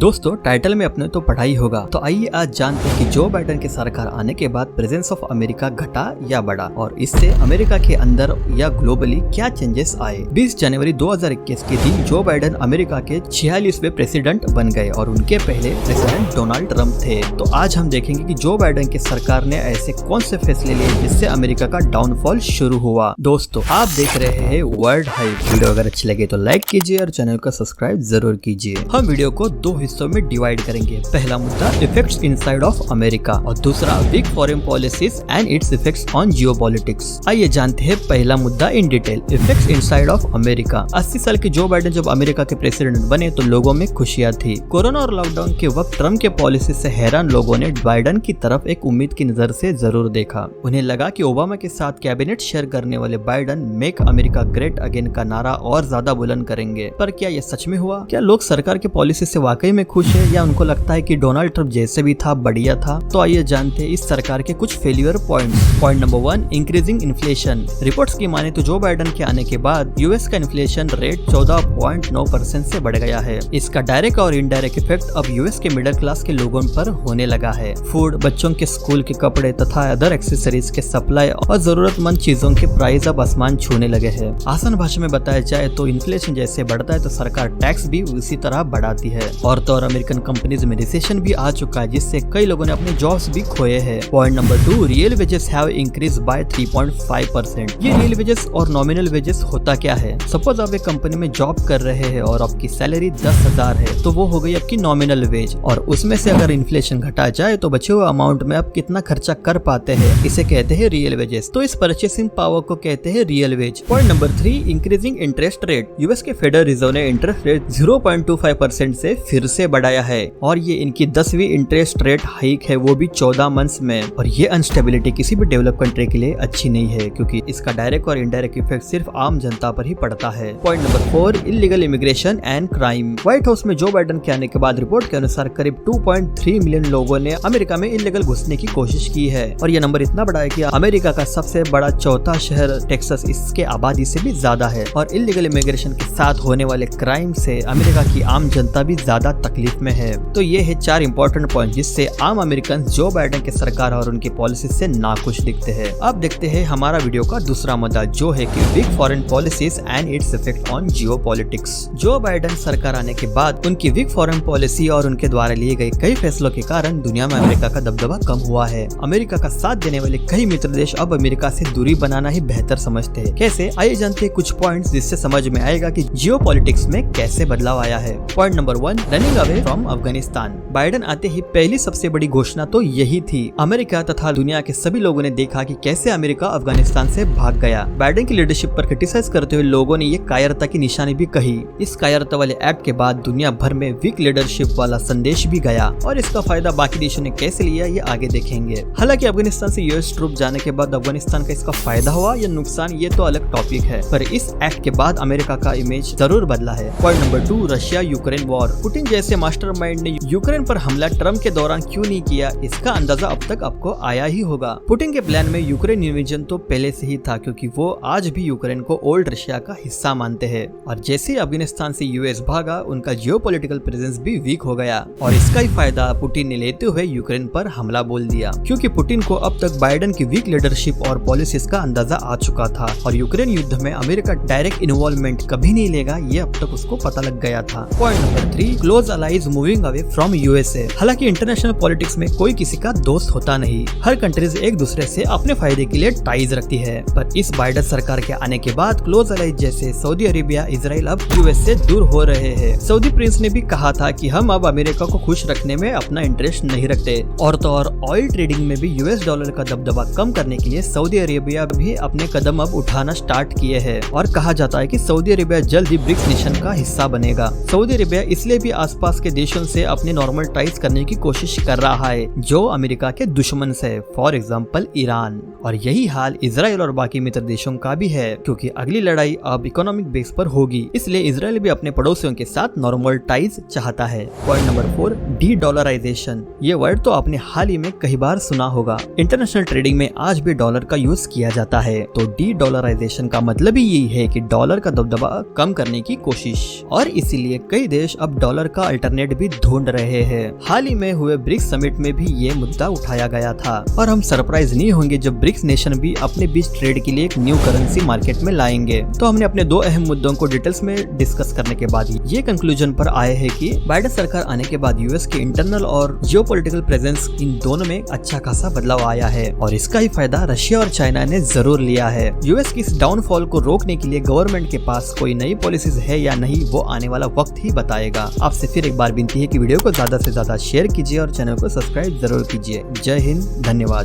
दोस्तों टाइटल में अपने तो पढ़ा ही होगा, तो आइए आज जानते हैं कि जो बाइडेन की सरकार आने के बाद प्रेजेंस ऑफ अमेरिका घटा या बढ़ा और इससे अमेरिका के अंदर या ग्लोबली क्या चेंजेस आए। 20 जनवरी 2021 के दिन जो बाइडेन अमेरिका के 46वें प्रेसिडेंट बन गए और उनके पहले प्रेसिडेंट डोनाल्ड ट्रंप थे। तो आज हम देखेंगे कि जो बाइडेन की सरकार ने ऐसे कौन से फैसले लिए जिससे अमेरिका का डाउनफॉल शुरू हुआ। दोस्तों आप देख रहे हैं वर्ल्ड हाइप। वीडियो अगर अच्छी लगे तो लाइक कीजिए और चैनल को सब्सक्राइब जरूर कीजिए। हम वीडियो को दो हिस्सों में डिवाइड करेंगे। पहला मुद्दा इफेक्ट्स इनसाइड ऑफ अमेरिका और दूसरा weak foreign policies and its effects on geopolitics. आइए जानते हैं पहला मुद्दा in detail, effects inside of America. 80 साल के जो बाइडेन जब अमेरिका के प्रेसिडेंट बने तो लोगों में खुशियां थी। कोरोना और लॉकडाउन के वक्त ट्रम्प के पॉलिसी से हैरान लोगों ने बाइडेन की तरफ एक उम्मीद की नजर से जरूर देखा। उन्हें लगा कि ओबामा के साथ कैबिनेट शेयर करने वाले Biden make America great again का नारा और ज्यादा बुलंद करेंगे। पर क्या ये सच में हुआ? क्या लोग सरकार के पॉलिसी से वाकई में खुश है या उनको लगता है कि डोनाल्ड ट्रंप जैसे भी था बढ़िया था? तो आइए जानते हैं इस सरकार के कुछ failure points. Point number 1, increasing inflation. Reports की माने तो जो बाइडेन के आने के बाद यूएस का इन्फ्लेशन रेट 14.9% से बढ़ गया है। इसका डायरेक्ट और इनडायरेक्ट इफेक्ट अब यूएस के मिडिल क्लास के लोगों पर होने लगा है। फूड, बच्चों के स्कूल के कपड़े तथा अदर एक्सेसरीज के सप्लाई और जरूरतमंद चीजों के प्राइस अब आसमान छूने लगे हैं। आसान भाषा में बताया जाए तो इन्फ्लेशन जैसे बढ़ता है तो सरकार टैक्स भी उसी तरह बढ़ाती है। और तो और अमेरिकन कंपनीज में रिसेशन भी आ चुका है जिससे कई लोगों ने अपने जॉब्स भी खोए हैं। Point number 2, real wages have increase by 3.5%। ये रियल वेजेस और नॉमिनल वेजेस होता क्या है? सपोज आप एक कंपनी में जॉब कर रहे हैं और आपकी सैलरी 10,000 है तो वो हो गई आपकी नॉमिनल वेज, और उसमें से अगर इन्फ्लेशन घटा जाए तो बचे हुए अमाउंट में आप कितना खर्चा कर पाते हैं, इसे कहते हैं रियल वेजेस। तो इस परचेसिंग पावर को कहते हैं real veg. Point number 3, increasing interest rate. US के फेडरल रिजर्व ने इंटरेस्ट रेट 0.25% से फिर से बढ़ाया है और ये इनकी 10वीं इंटरेस्ट रेट हाइक है, वो भी 14 मंथ्स में। और ये अनस्टेबिलिटी किसी भी डेवलप कंट्री के लिए अच्छी नहीं है क्योंकि इसका डायरेक्ट और इनडायरेक्ट इफेक्ट सिर्फ आम जनता पर ही पड़ता है। Point number 4, illegal immigration and crime. White house में जो बाइडेन के आने के बाद रिपोर्ट के अनुसार करीब 2.3 मिलियन लोगों ने अमेरिका में इलीगल घुसने की कोशिश की है और ये नंबर इतना बड़ा है कि अमेरिका का सबसे बड़ा चौथा शहर टेक्सास इसके आबादी से भी ज्यादा है। और इलीगल इमिग्रेशन के साथ होने वाले क्राइम से अमेरिका की आम जनता भी ज्यादा तकलीफ में है। तो ये है 4 इंपॉर्टेंट पॉइंट जिससे आम अमेरिकन जो बाइडेन की सरकार और उनकी पॉलिसी से नाखुश दिखते हैं। अब देखते हैं हमारा वीडियो का दूसरा मुद्दा जो है कि weak foreign policies and its effect on geopolitics. Joe Biden सरकार आने के बाद उनकी वीक फॉरेन पॉलिसी और उनके द्वारा लिए गए कई फैसलों के कारण दुनिया में अमेरिका का दबदबा कम हुआ है। अमेरिका का साथ देने वाले कई मित्र देश अब अमेरिका से दूरी बनाना ही बेहतर समझते हैं। कैसे? आइए जानते हैं कुछ पॉइंट्स जिससे समझ में आएगा कि जियोपॉलिटिक्स में कैसे बदलाव आया है। Point number 1, running away from Afghanistan. Biden आते ही पहली सबसे बड़ी घोषणा तो यही थी। अमेरिका तथा दुनिया के सभी लोगों ने देखा कि कैसे अमेरिका अफगानिस्तान से भाग गया। बाइडेन की लीडरशिप पर क्रिटिसाइज करते हुए लोगों ने ये कायरता की निशानी भी कही। इस कायरता वाले एक्ट के बाद दुनिया भर में वीक लीडरशिप वाला संदेश भी गया और इसका फायदा बाकी देशों ने कैसे लिया ये आगे देखेंगे। हालांकि अफगानिस्तान से यूएस ट्रूप जाने के बाद अफगानिस्तान का इसका फायदा हुआ या नुकसान ये तो अलग टॉपिक है, पर इस एक्ट के बाद अमेरिका का इमेज जरूर बदला है। Point number 2, Russia Ukraine war. Putin जैसे मास्टरमाइंड ने यूक्रेन पर हमला ट्रम्प के दौरान क्यों नहीं किया, इसका अंदाजा अब तक आपको आया ही होगा। पुतिन के प्लान में यूक्रेन इन्वेजन तो पहले से ही था क्योंकि वो आज भी यूक्रेन को ओल्ड रशिया का हिस्सा मानते हैं और जैसे अफगानिस्तान से यूएस भागा उनका जियोपॉलिटिकल प्रेजेंस भी वीक हो गया और इसका ही फायदा पुतिन ने लेते हुए यूक्रेन पर हमला बोल दिया क्योंकि पुतिन को अब तक बाइडेन की वीक लीडरशिप और पॉलिसीज का अंदाजा आ चुका था और यूक्रेन युद्ध में अमेरिका डायरेक्ट इन्वॉल्वमेंट कभी नहीं लेगा ये अब तक उसको पता लग गया था। Point number 3, close allies moving away from USA. हालांकि इंटरनेशनल पॉलिटिक्स में कोई किसी का दोस्त होता नहीं, हर कंट्रीज एक दूसरे से अपने फायदे के लिए टाइज रखती है, पर इस बाइडेन सरकार के आने के बाद क्लोज अलाइज जैसे सऊदी अरेबिया, इजराइल अब यूएस से दूर हो रहे हैं। सऊदी प्रिंस ने भी कहा था कि हम अब अमेरिका को खुश रखने में अपना इंटरेस्ट नहीं रखते। और तो और ऑयल ट्रेडिंग में भी यूएस डॉलर का दबदबा कम करने के लिए सऊदी अरेबिया भी अपने कदम अब उठाना स्टार्ट किए हैं और कहा जाता है कि सऊदी अरेबिया जल्द ही ब्रिक्स नेशन का हिस्सा बनेगा। सऊदी अरेबिया इसलिए भी आसपास के देशों से अपने नॉर्मल टाइज करने की कोशिश कर रहा है जो अमेरिका के दुश्मन से, फॉर एग्जाम्पल ईरान। और यही हाल इजराइल और बाकी मित्र देशों का भी है क्योंकि अगली लड़ाई अब इकोनॉमिक बेस पर होगी, इसलिए इजराइल भी अपने पड़ोसियों के साथ नॉर्मल टाइज चाहता है। Point number 4, dedollarization. ये वर्ड तो आपने हाल ही में कई बार सुना होगा। इंटरनेशनल ट्रेडिंग में आज भी डॉलर का यूज किया जाता है, तो डी डॉलराइजेशन का मतलब ही यही है कि डॉलर का दबदबा कम करने की कोशिश, और इसीलिए कई देश अब डॉलर का अल्टरनेट भी ढूंढ रहे हैं। हाल ही में हुए ब्रिक्स समिट में भी ये मुद्दा उठाया गया था और हम सरप्राइज नहीं होंगे जब ब्रिक्स नेशन भी अपने बीच ट्रेड के लिए एक न्यू करेंसी मार्केट में लाएंगे। तो हमने अपने दो अहम मुद्दों को डिटेल्स में डिस्कस करने के बाद ये कंक्लूजन पर आए हैं कि बाइडेन सरकार आने के बाद यूएस के इंटरनल और जियोपॉलिटिकल प्रेजेंस इन दोनों में अच्छा खासा बदलाव आया है और इसका ही फायदा रशिया और चाइना ने जरूर लिया है। यूएस की इस डाउनफॉल को रोकने के लिए गवर्नमेंट के पास कोई नई पॉलिसीज है या नहीं, वो आने वाला वक्त ही बताएगा। आपसे फिर एक बार विनती है कि वीडियो को ज्यादा से ज्यादा शेयर कीजिए और चैनल को सब्सक्राइब जरूर कीजिए। जय हिंद, धन्यवाद।